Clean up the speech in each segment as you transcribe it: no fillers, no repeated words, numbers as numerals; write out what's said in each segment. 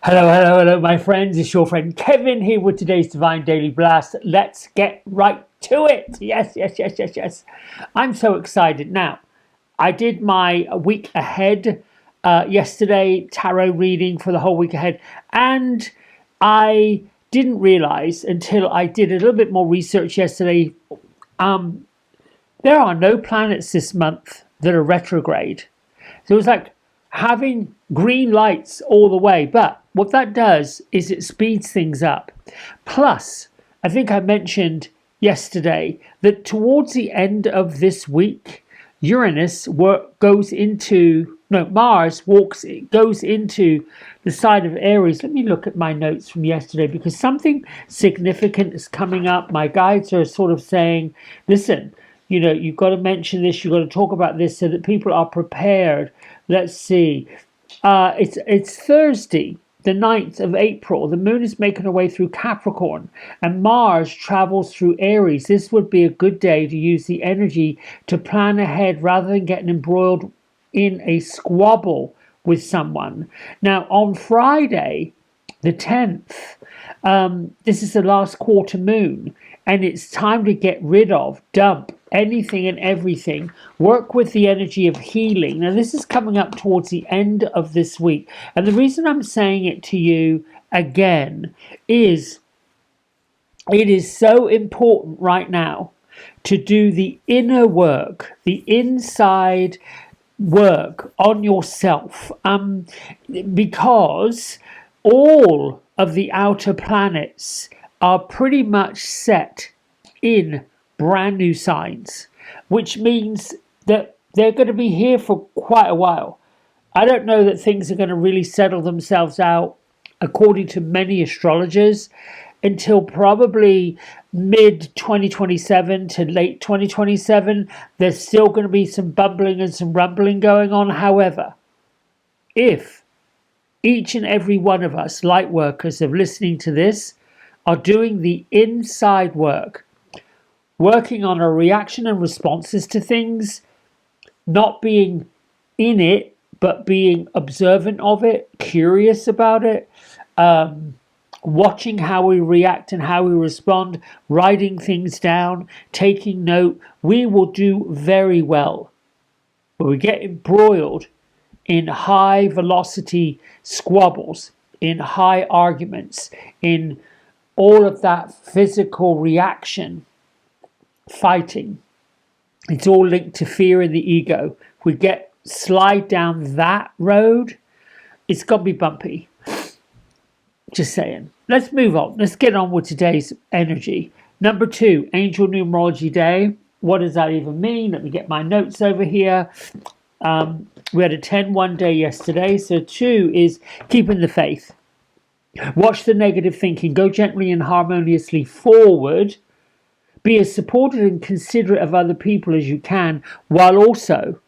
Hello, hello, hello, my friends. It's your friend Kevin here with today's Divine Daily Blast. Let's get right to it. Yes, yes, yes, yes, yes. I'm so excited. Now, I did my week ahead yesterday, tarot reading for the whole week ahead, and I didn't realize until I did a little bit more research yesterday. There are no planets this month that are retrograde. So it was like having green lights all the way. But what that does is it speeds things up. Plus, I think I mentioned yesterday that towards the end of this week, Mars goes into the side of Aries. Let me look at my notes from yesterday because something significant is coming up. My guides are sort of saying, listen, you've got to mention this, you've got to talk about this so that people are prepared. Let's see. It's Thursday, the 9th of April. The moon is making her way through Capricorn and Mars travels through Aries. This would be a good day to use the energy to plan ahead rather than getting embroiled in a squabble with someone. Now, on Friday, the 10th, this is the last quarter moon, and it's time to get rid of, dump anything and everything. Work with the energy of healing. Now, this is coming up towards the end of this week, and the reason I'm saying it to you again is it is so important right now to do the inner work, the inside work on yourself, because all of the outer planets are pretty much set in brand new signs, which means that they're going to be here for quite a while. I don't know that things are going to really settle themselves out, according to many astrologers, until probably mid 2027 to late 2027. There's still going to be some bumbling and some rumbling going on. However, if each and every one of us, light workers of listening to this, are doing the inside work, working on our reaction and responses to things, not being in it, but being observant of it, curious about it, watching how we react and how we respond, writing things down, taking note, we will do very well. But we get embroiled in high velocity squabbles, in high arguments, in all of that physical reaction, fighting. It's all linked to fear and the ego. If we slide down that road, it's going to be bumpy. Just saying. Let's move on. Let's get on with today's energy. Number 2, Angel Numerology Day. What does that even mean? Let me get my notes over here. We had a 10-1 day yesterday. So 2 is keeping the faith. Watch the negative thinking. Go gently and harmoniously forward. Be as supportive and considerate of other people as you can, while also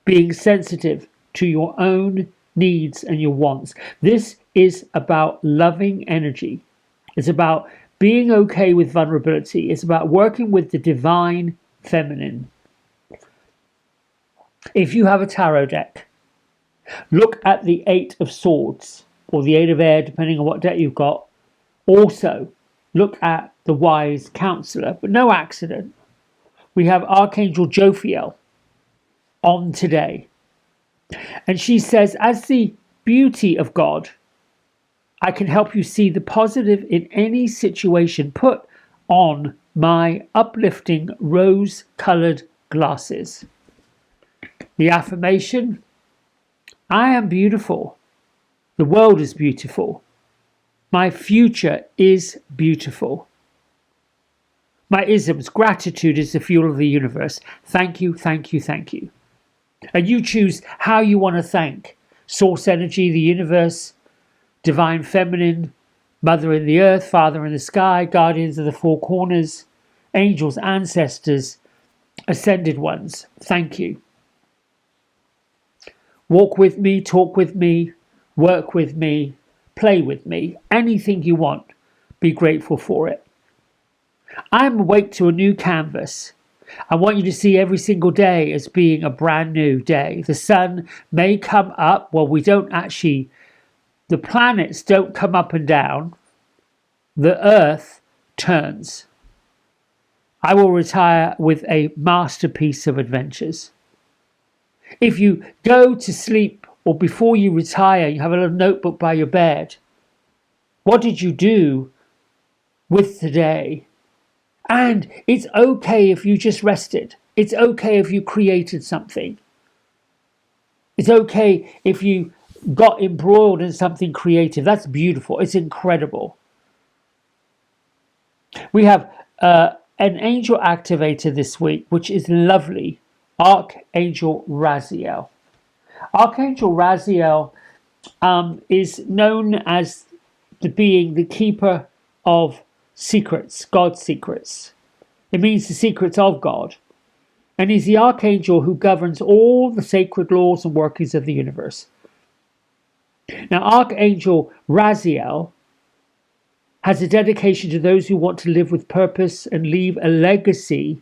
being sensitive to your own needs and your wants. This is about loving energy. It's about being okay with vulnerability. It's about working with the divine feminine. If you have a tarot deck, look at the 8 of Swords or the 8 of Air, depending on what deck you've got. Also, look at the Wise Counselor, but no accident. We have Archangel Jophiel on today. And she says, as the beauty of God, I can help you see the positive in any situation. Put on my uplifting rose-colored glasses. The affirmation, I am beautiful. The world is beautiful. My future is beautiful. My isms, gratitude is the fuel of the universe. Thank you, thank you, thank you. And you choose how you want to thank. Source energy, the universe, divine feminine, mother in the earth, father in the sky, guardians of the four corners, angels, ancestors, ascended ones. Thank you. Walk with me, talk with me, work with me, play with me. Anything you want, be grateful for it. I'm awake to a new canvas. I want you to see every single day as being a brand new day. The sun may come up. Well, we don't actually The planets don't come up and down. The Earth turns. I will retire with a masterpiece of adventures. If you go to sleep or before you retire, you have a little notebook by your bed. What did you do with the day? And it's okay if you just rested. It's okay if you created something. It's okay if you got embroiled in something creative. That's beautiful. It's incredible. We have an angel activator this week, which is lovely. Archangel Raziel. Archangel Raziel is known as being the keeper of secrets, God's secrets. It means the secrets of God. And he's the archangel who governs all the sacred laws and workings of the universe. Now, Archangel Raziel has a dedication to those who want to live with purpose and leave a legacy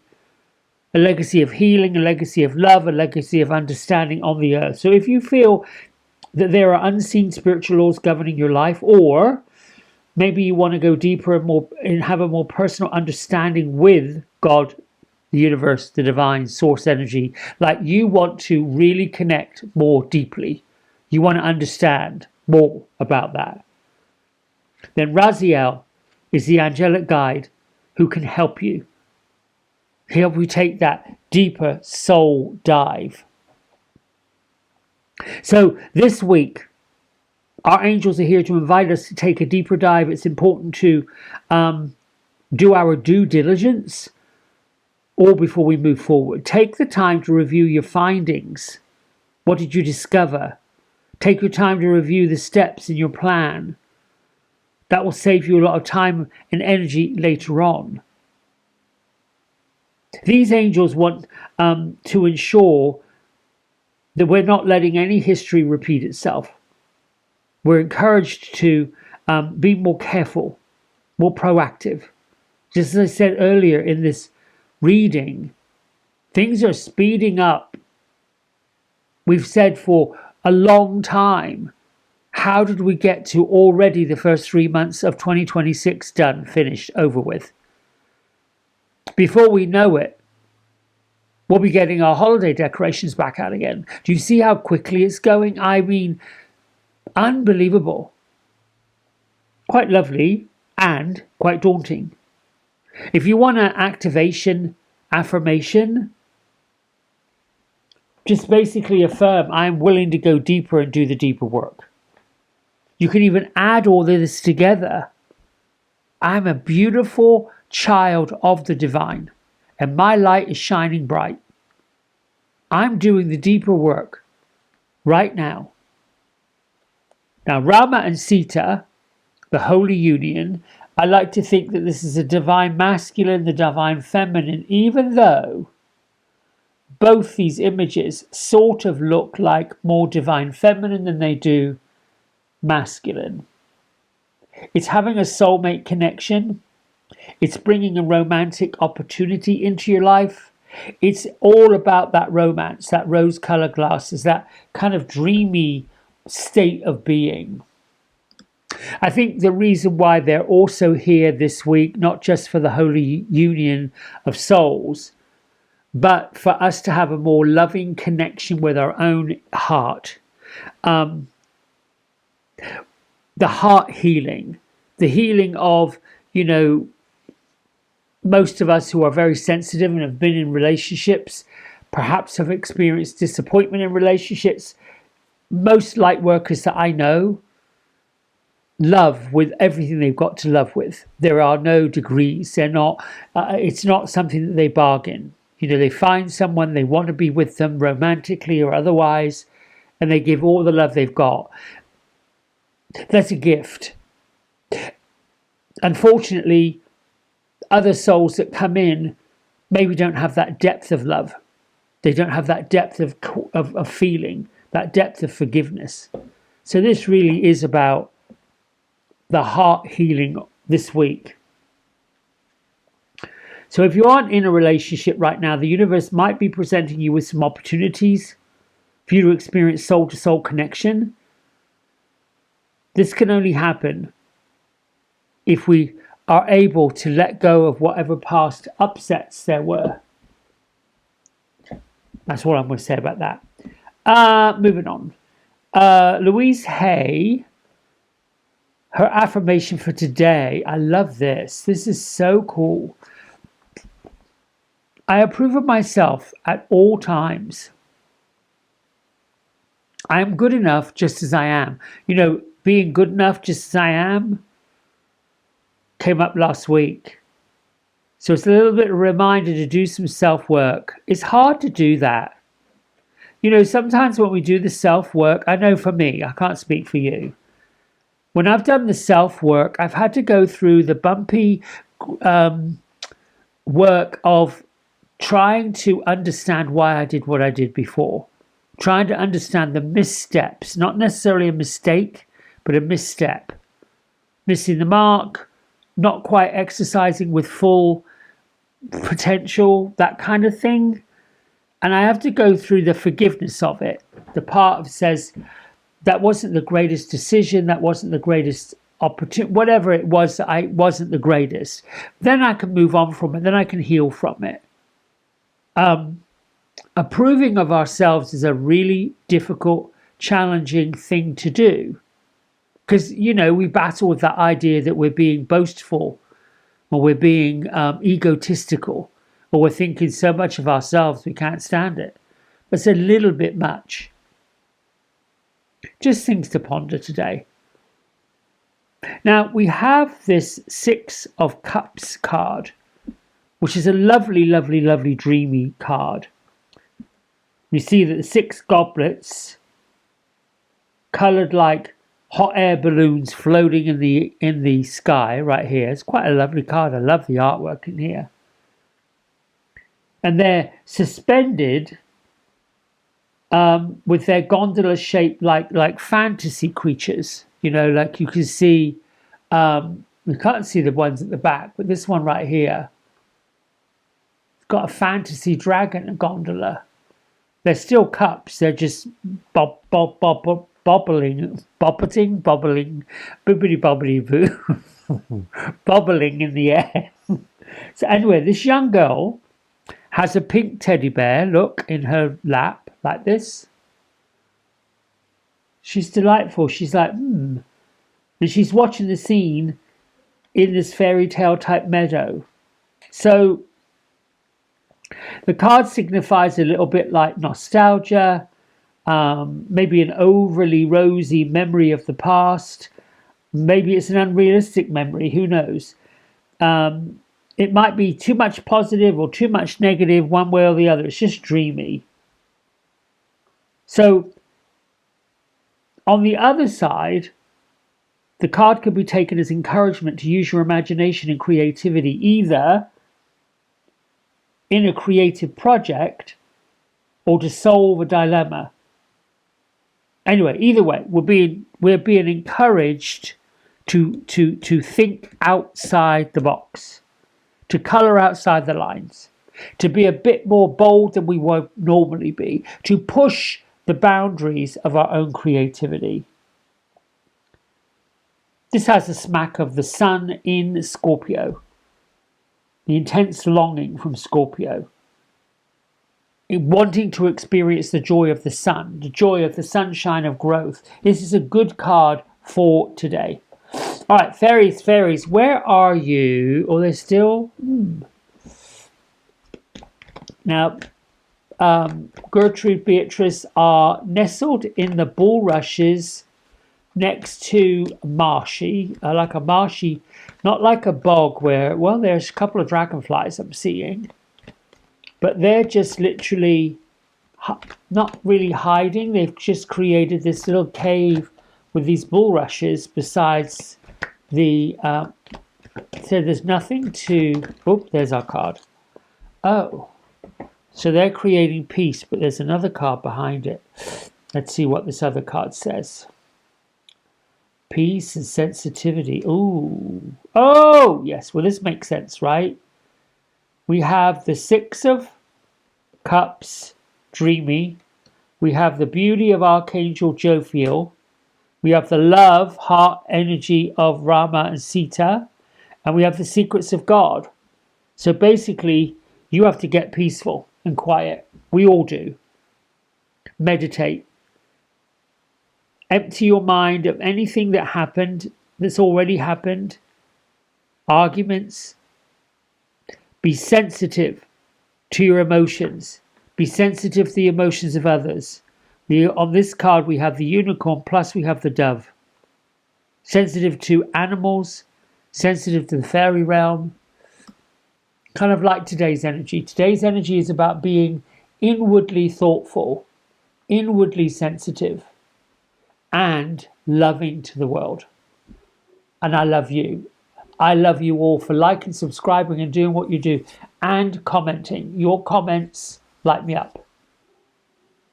of healing, a legacy of love, a legacy of understanding on the earth. So if you feel that there are unseen spiritual laws governing your life, or maybe you want to go deeper and have a more personal understanding with God, the universe, the divine source energy, like you want to really connect more deeply, you want to understand more about that, then Raziel is the angelic guide who can help you take that deeper soul dive. So this week, our angels are here to invite us to take a deeper dive. It's important to do our due diligence all before we move forward. Take the time to review your findings. What did you discover? Take your time to review the steps in your plan. That will save you a lot of time and energy later on. These angels want to ensure that we're not letting any history repeat itself. We're encouraged to be more careful, more proactive. Just as I said earlier in this reading, things are speeding up. We've said for a long time, how did we get to already the first 3 months of 2026 done, finished, over with? Before we know it, we'll be getting our holiday decorations back out again. Do you see how quickly it's going? I mean, unbelievable. Quite lovely and quite daunting. If you want an activation, affirmation, just basically affirm, I'm willing to go deeper and do the deeper work. You can even add all this together. I'm a beautiful child of the divine, and my light is shining bright. I'm doing the deeper work right now. Now, Rama and Sita, the holy union, I like to think that this is a divine masculine, the divine feminine, even though both these images sort of look like more divine feminine than they do masculine. It's having a soulmate connection. It's bringing a romantic opportunity into your life. It's all about that romance, that rose-colored glasses, that kind of dreamy state of being. I think the reason why they're also here this week, not just for the holy union of souls, but for us to have a more loving connection with our own heart. The heart healing, the healing of, most of us who are very sensitive and have been in relationships, perhaps have experienced disappointment in relationships. Most light workers that I know love with everything they've got to love with. There are no degrees. They're not. It's not something that they bargain. They find someone, they want to be with them romantically or otherwise, and they give all the love they've got. That's a gift. Unfortunately, other souls that come in maybe don't have that depth of love. They don't have that depth of feeling, that depth of forgiveness. So this really is about the heart healing this week. So if you aren't in a relationship right now, the universe might be presenting you with some opportunities for you to experience soul-to-soul connection. This can only happen if we are able to let go of whatever past upsets there were. That's what I'm going to say about that. Moving on. Louise Hay, her affirmation for today. I love this. This is so cool. I approve of myself at all times. I am good enough just as I am. You know, being good enough just as I am came up last week. So it's a little bit of a reminder to do some self-work. It's hard to do that. You know, sometimes when we do the self-work, I know for me, I can't speak for you. When I've done the self-work, I've had to go through the bumpy work of trying to understand why I did what I did before. Trying to understand the missteps, not necessarily a mistake, but a misstep. Missing the mark, not quite exercising with full potential, that kind of thing. And I have to go through the forgiveness of it. The part of says, that wasn't the greatest decision, that wasn't the greatest opportunity, whatever it was, I wasn't the greatest. Then I can move on from it, then I can heal from it. Approving of ourselves is a really difficult, challenging thing to do. Because, you know, we battle with that idea that we're being boastful, or we're being egotistical, or we're thinking so much of ourselves we can't stand it. It's a little bit much. Just things to ponder today. Now, we have this Six of Cups card, which is a lovely, lovely, lovely, dreamy card. You see that the 6 goblets, coloured like hot air balloons floating in the sky right here. It's quite a lovely card. I love the artwork in here. And they're suspended with their gondola shaped like fantasy creatures. You know, like you can see, we can't see the ones at the back, but this one right here, it's got a fantasy dragon gondola. They're still cups. They're just bobbling, bobbling, bibbity bobbity boo, bobbling in the air. So anyway, this young girl has a pink teddy bear, look, in her lap, like this. She's delightful. She's like, And she's watching the scene in this fairy tale type meadow. So the card signifies a little bit like nostalgia, maybe an overly rosy memory of the past. Maybe it's an unrealistic memory, who knows? It might be too much positive or too much negative, one way or the other. It's just dreamy. So on the other side, the card could be taken as encouragement to use your imagination and creativity, either in a creative project or to solve a dilemma. Anyway, either way, we're being encouraged to think outside the box, to colour outside the lines, to be a bit more bold than we would normally be, to push the boundaries of our own creativity. This has a smack of the sun in Scorpio, the intense longing from Scorpio, wanting to experience the joy of the sun, the joy of the sunshine of growth. This is a good card for today. All right, fairies, where are you? Oh, they're still... Now, Gertrude, Beatrice are nestled in the bulrushes next to marshy, like a marshy, not like a bog where, well, there's a couple of dragonflies I'm seeing, but they're just literally not really hiding. They've just created this little cave with these bulrushes besides the, so there's nothing to, oh, there's our card. Oh, so they're creating peace, but there's another card behind it. Let's see what this other card says. Peace and sensitivity. Ooh. Oh, yes. Well, this makes sense, right? We have the 6 of Cups, dreamy. We have the beauty of Archangel Jophiel. We have the love, heart energy of Rama and Sita. And we have the secrets of God. So basically, you have to get peaceful and quiet. We all do. Meditate. Empty your mind of anything that happened, that's already happened. Arguments. Be sensitive to your emotions. Be sensitive to the emotions of others. On this card, we have the unicorn, plus we have the dove. Sensitive to animals, sensitive to the fairy realm. Kind of like today's energy. Today's energy is about being inwardly thoughtful, inwardly sensitive, and loving to the world. And I love you. I love you all for liking, subscribing, and doing what you do, and commenting. Your comments light me up.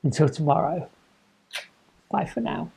Until tomorrow. Bye for now.